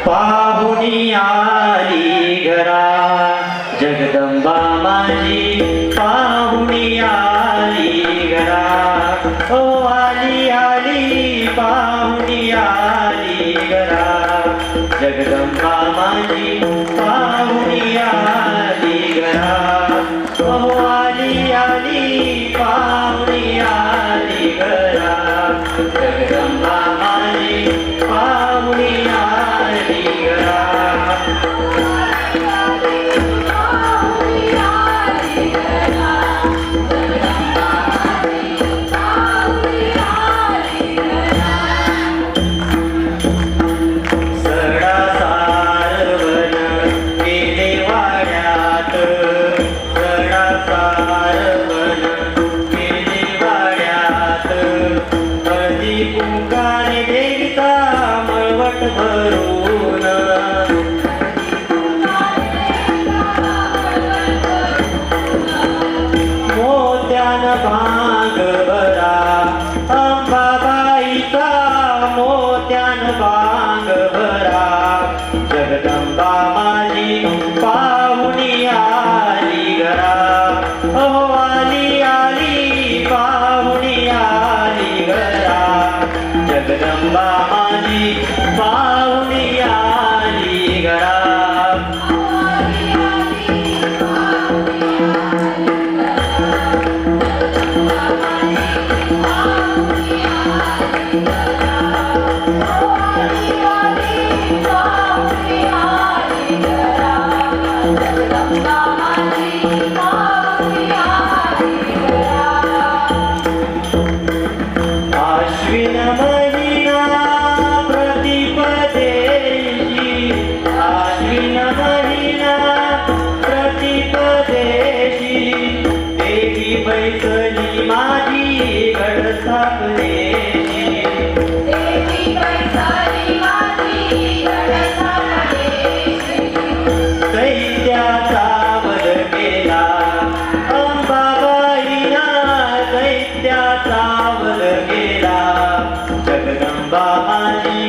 पाहुणी आली घरा जगदंबा माझी पाहुणी आली घरा ओ आली आली पाहुणी आली घरा जगदंबा माझी पाहुणी आली घरा ओ आली आली पाहुणी आली घरा जगदंबा माझी पाहुणी आली घरा पुकारे देविका मळवट भरून मोत्यान भांग भरा अंबाबाईचा मोत्यान भांग भरा जगदंबा माझी पाहुणी आली घरा ओ आली आली पाहुणी आली घरा जगदंबा माझी पाहुणी आली घरा आश्विन महिना प्रतिपदेशी आश्विन महिना प्रतिपदेशी देवी बैसली माझी गड स्थापनेशी दैत्याचा वध केला अंबाबाईना दैत्याचा वध केला जगदंबा माझी